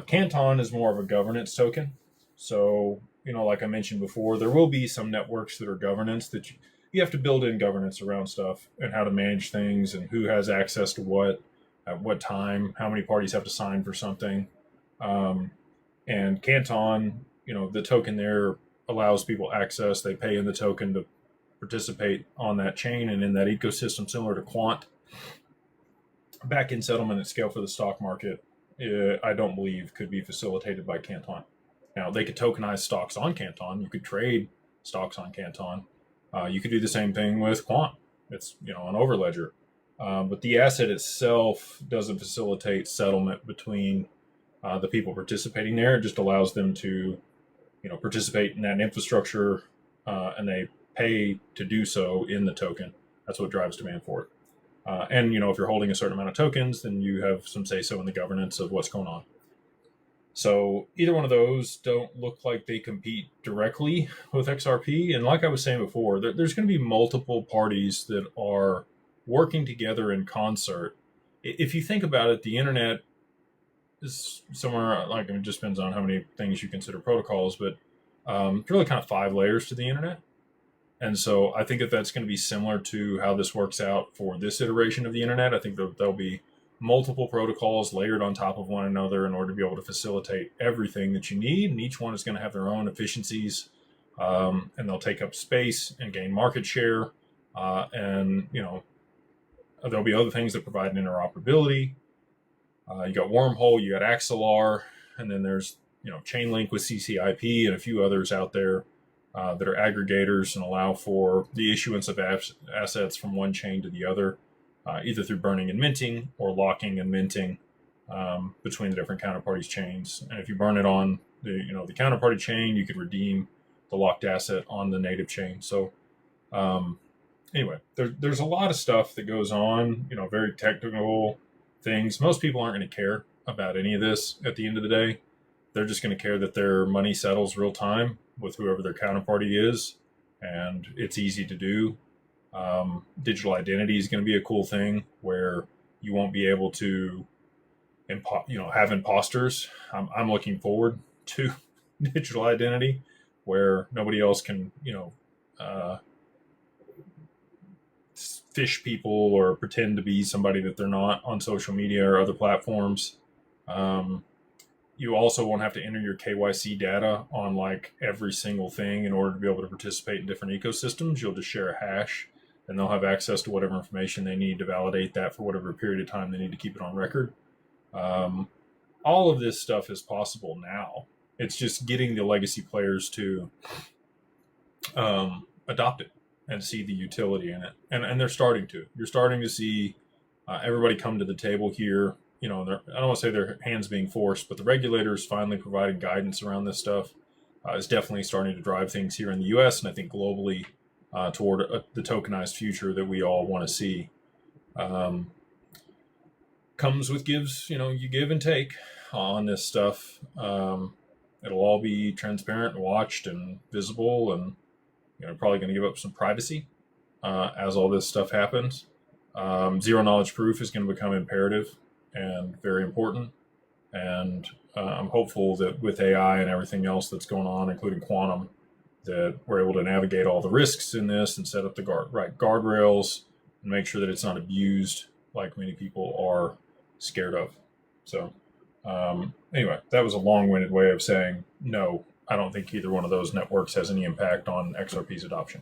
Canton is more of a governance token. So, like I mentioned before, there will be some networks that are governance that you have to build in governance around stuff and how to manage things and who has access to what at what time, how many parties have to sign for something. Um, and Canton, the token there allows people access. They pay in the token to participate on that chain and in that ecosystem, similar to Quant. Back in settlement at scale for the stock market, I don't believe could be facilitated by Canton. Now, they could tokenize stocks on Canton. You could trade stocks on Canton. You could do the same thing with Quant. It's, an overledger. But the asset itself doesn't facilitate settlement between the people participating there. It just allows them to, participate in that infrastructure, and they pay to do so in the token. That's what drives demand for it. And if you're holding a certain amount of tokens, then you have some say so in the governance of what's going on. So either one of those don't look like they compete directly with XRP. And like I was saying before, there's going to be multiple parties that are working together in concert. If you think about it, the internet is somewhere like, it just depends on how many things you consider protocols, but it's really kind of 5 layers to the internet. And so I think that that's going to be similar to how this works out for this iteration of the internet. I think there'll be multiple protocols layered on top of one another in order to be able to facilitate everything that you need. And each one is going to have their own efficiencies, and they'll take up space and gain market share. And, there'll be other things that provide an interoperability. You got Wormhole, you got Axelar, and then there's, Chainlink with CCIP and a few others out there that are aggregators and allow for the issuance of assets from one chain to the other, either through burning and minting or locking and minting between the different counterparties' chains. And if you burn it on the counterparty chain, you could redeem the locked asset on the native chain. So anyway, there's a lot of stuff that goes on, very technical things. Most people aren't going to care about any of this at the end of the day. They're just going to care that their money settles real time with whoever their counterparty is, and it's easy to do. Digital identity is going to be a cool thing where you won't be able to, have imposters. I'm looking forward to digital identity where nobody else can, fish people or pretend to be somebody that they're not on social media or other platforms. You also won't have to enter your KYC data on like every single thing in order to be able to participate in different ecosystems. You'll just share a hash and they'll have access to whatever information they need to validate that for whatever period of time they need to keep it on record. All of this stuff is possible now. It's just getting the legacy players to adopt it and see the utility in it. And they're starting to. You're starting to see everybody come to the table here. I don't want to say their hands being forced, but the regulators finally providing guidance around this stuff is definitely starting to drive things here in the U.S. and I think globally toward the tokenized future that we all want to see. Comes with gives, you give and take on this stuff. It'll all be transparent and watched and visible, and probably going to give up some privacy as all this stuff happens. Zero knowledge proof is going to become imperative and very important. And I'm hopeful that with AI and everything else that's going on, including quantum, that we're able to navigate all the risks in this and set up the right guardrails and make sure that it's not abused like many people are scared of. So anyway, that was a long-winded way of saying, no, I don't think either one of those networks has any impact on XRP's adoption.